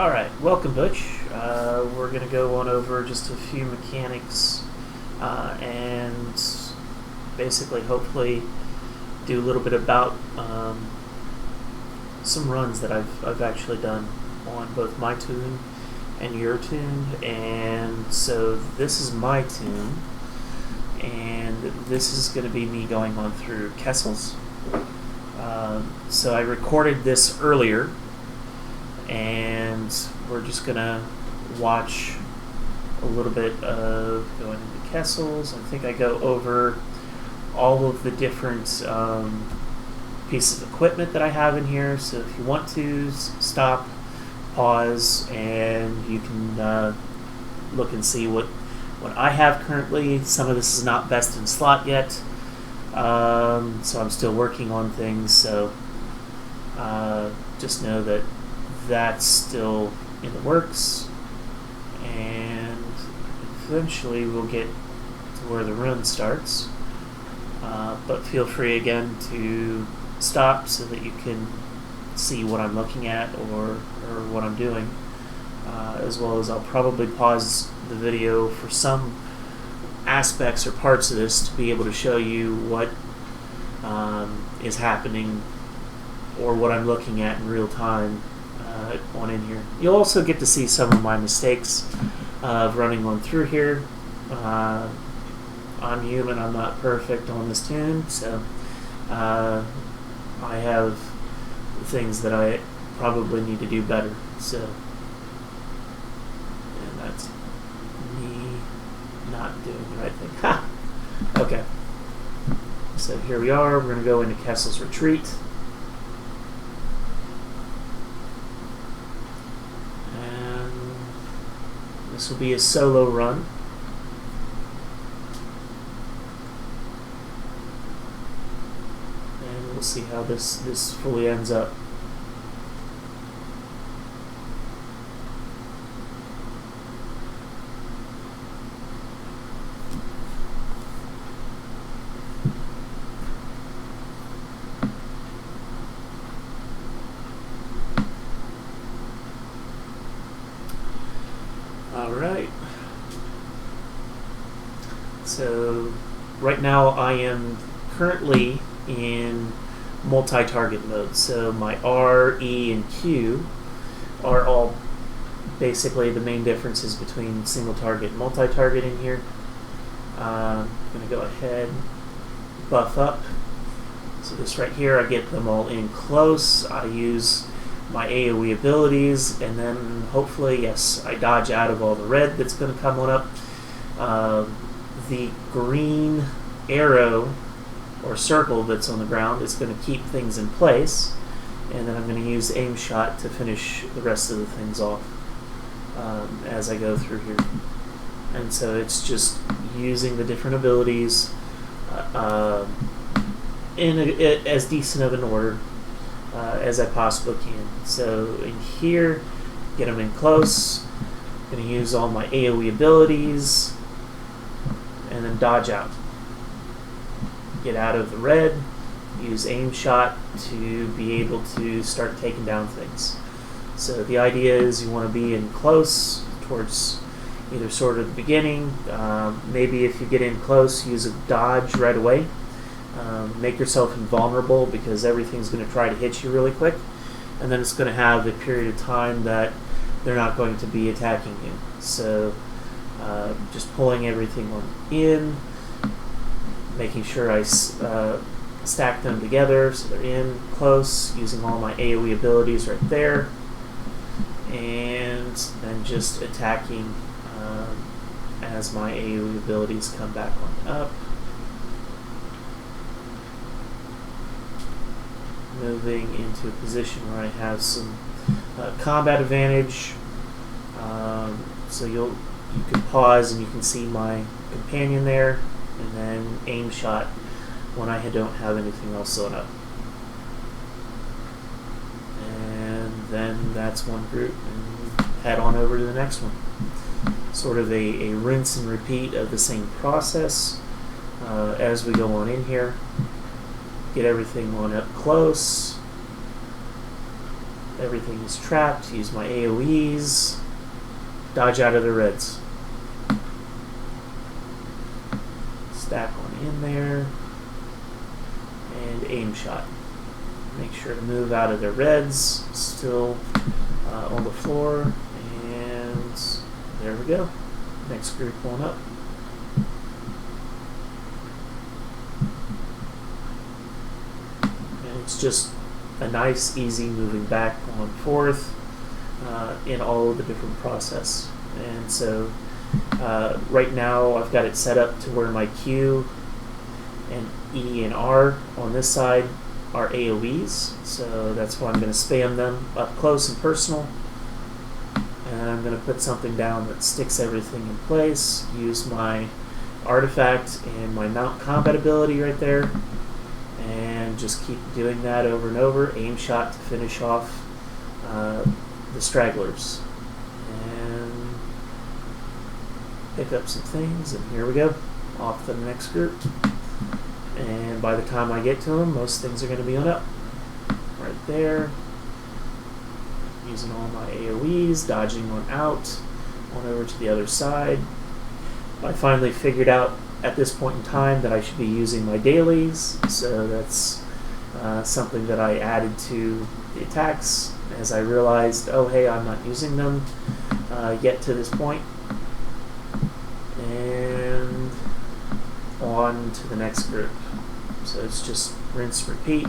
Alright, welcome Butch. We're going to go on over just a few mechanics and basically hopefully do a little bit about some runs that I've actually done on both my tune and your tune. And so this is my tune, and this is going to be me going on through Kessels. So I recorded this earlier, and we're just gonna watch a little bit of going into Kessels. I think I go over all of the different pieces of equipment that I have in here, so if you want to stop, pause, and you can look and see what I have currently. Some of this is not best in slot yet, so I'm still working on things, so just know that that's still in the works, and eventually we'll get to where the run starts, but feel free again to stop so that you can see what I'm looking at or what I'm doing, as well as I'll probably pause the video for some aspects or parts of this to be able to show you what is happening or what I'm looking at in real time on in here. You'll also get to see some of my mistakes of running on through here. I'm human, I'm not perfect on this tune, so I have things that I probably need to do better, so, and that's me not doing the right thing. Ha! Okay, so here we are. We're going to go into Kessel's Retreat. This will be a solo run. And we'll see how this fully ends up. Alright, so right now I am currently in multi-target mode, so my R, E, and Q are all basically the main differences between single target and multi-target in here. I'm going to go ahead, buff up, so this right here, I get them all in close. I use my AoE abilities, and then hopefully, yes, I dodge out of all the red that's going to come on up. The green arrow or circle that's on the ground is going to keep things in place, and then I'm going to use aim shot to finish the rest of the things off as I go through here. And so it's just using the different abilities in as decent of an order as I possibly can. So in here, get them in close. I'm going to use all my AoE abilities and then dodge out. Get out of the red, use aim shot to be able to start taking down things. So the idea is you want to be in close towards either sort of the beginning. Maybe if you get in close, use a dodge right away. Make yourself invulnerable, because everything's going to try to hit you really quick, and then it's going to have a period of time that they're not going to be attacking you. So just pulling everything on in, making sure I stack them together so they're in close, using all my AoE abilities right there, and then just attacking as my AoE abilities come back on up. Moving into a position where I have some combat advantage, so you can pause and you can see my companion there, and then aim shot when I don't have anything else sewn up. And then that's one group, and head on over to the next one. Sort of a rinse and repeat of the same process as we go on in here. Get everything on up close, everything is trapped, use my AoEs, dodge out of the reds. Stack one in there, and aim shot. Make sure to move out of the reds, still on the floor, and there we go. Next group one up. And it's just a nice, easy moving back and forth in all of the different process. And so right now I've got it set up to where my Q and E and R on this side are AoEs, so that's why I'm going to spam them up close and personal. And I'm going to put something down that sticks everything in place, use my artifact and my mount combat ability right there, and just keep doing that over and over. Aim shot to finish off the stragglers. And pick up some things, and here we go. Off to the next group. And by the time I get to them, most things are going to be on up. Right there. Using all my AoEs, dodging one out, on over to the other side. I finally figured out at this point in time that I should be using my dailies, so that's something that I added to the attacks as I realized, oh hey, I'm not using them yet to this point. And on to the next group. So it's just rinse, repeat.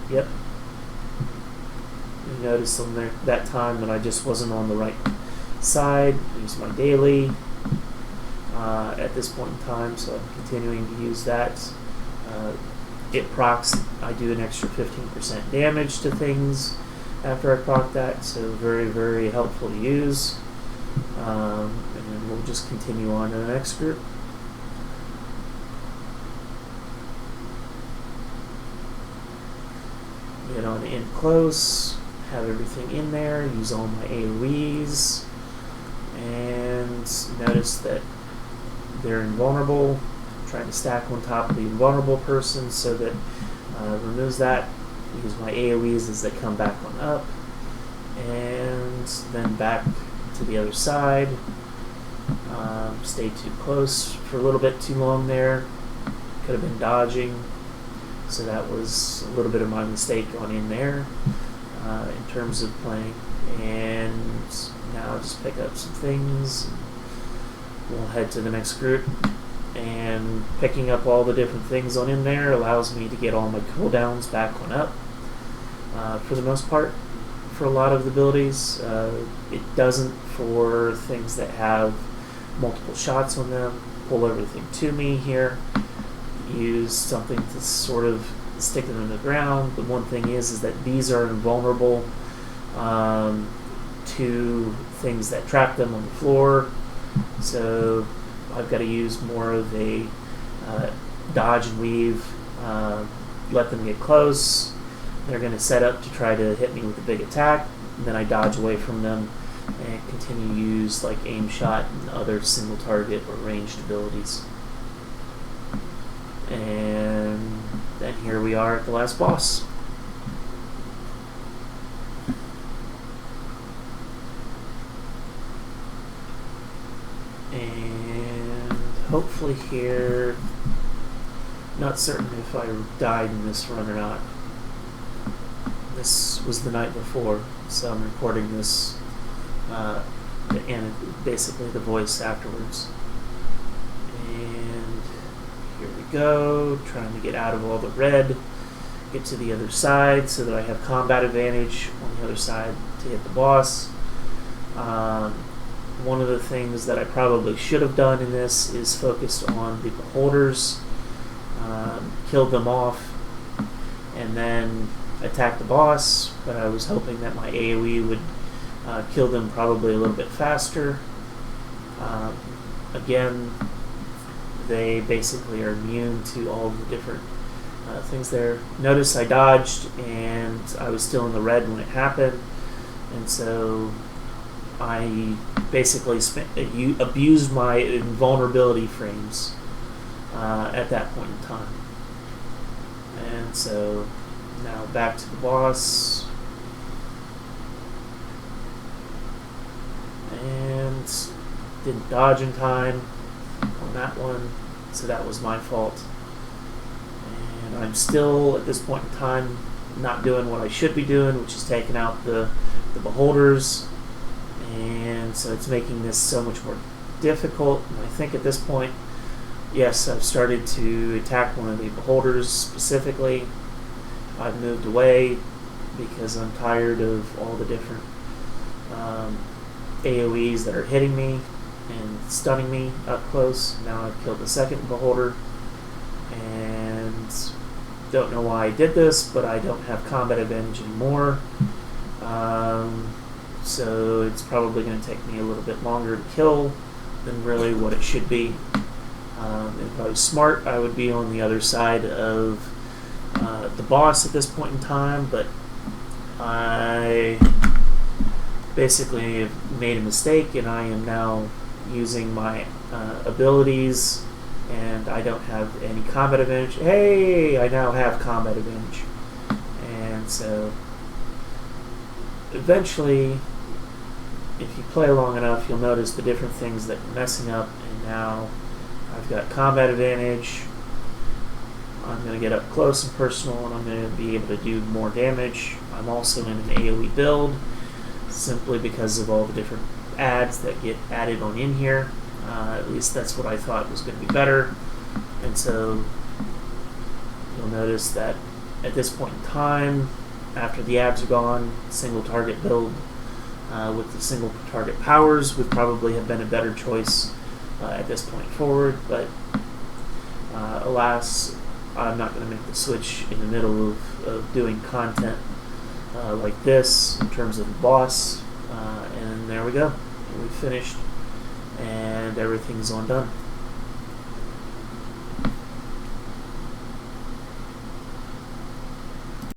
Yep. You notice on there that time that I just wasn't on the right side. Use my daily at this point in time, so I'm continuing to use that. It procs. I do an extra 15% damage to things after I proc that, so very, very helpful to use. And then we'll just continue on to the next group. Get on in close, have everything in there, use all my AoEs, and notice that they're invulnerable. Trying to stack on top of the invulnerable person so that removes that. Use my AoEs as they come back on up, and then back to the other side. Stay too close for a little bit too long there. Could have been dodging. So that was a little bit of my mistake on in there in terms of playing. And now just pick up some things. We'll head to the next group. And picking up all the different things on in there allows me to get all my cooldowns back on up. For the most part, for a lot of the abilities. It doesn't for things that have multiple shots on them. Pull everything to me here. Use something to sort of stick them in the ground. The one thing is that these are invulnerable to things that trap them on the floor. So I've got to use more of a dodge and weave, let them get close. They're going to set up to try to hit me with a big attack, and then I dodge away from them and continue to use like aim shot and other single target or ranged abilities. And then here we are at the last boss. And hopefully here, not certain if I died in this run or not. This was the night before, so I'm recording this and basically the voice afterwards. And here we go, trying to get out of all the red, get to the other side so that I have combat advantage on the other side to hit the boss. One of the things that I probably should have done in this is focused on the beholders, killed them off, and then attack the boss, but I was hoping that my AoE would kill them probably a little bit faster. Again, they basically are immune to all the different things there. Notice I dodged and I was still in the red when it happened, and so I basically abused my invulnerability frames at that point in time. And so Now back to the boss. And didn't dodge in time on that one, so that was my fault. And I'm still, at this point in time, not doing what I should be doing, which is taking out the beholders. And so it's making this so much more difficult. And I think at this point, yes, I've started to attack one of the beholders specifically. I've moved away because I'm tired of all the different AoEs that are hitting me and stunning me up close. Now I've killed the second beholder, and don't know why I did this, but I don't have combat advantage anymore. So it's probably going to take me a little bit longer to kill than really what it should be. If I was smart, I would be on the other side of the boss at this point in time, but I basically have made a mistake, and I am now using my abilities, and I don't have any combat advantage. Hey, I now have combat advantage. And so eventually, if you play long enough, you'll notice the different things that are messing up, and now I've got combat advantage. I'm going to get up close and personal, and I'm going to be able to do more damage. I'm also in an AoE build, simply because of all the different ads that get added on in here. At least that's what I thought was going to be better. And so you'll notice that at this point in time, after the ads are gone, single target build with the single target powers would probably have been a better choice at this point forward, but alas, I'm not going to make the switch in the middle of doing content like this in terms of the boss. And there we go. We finished, and everything's on done.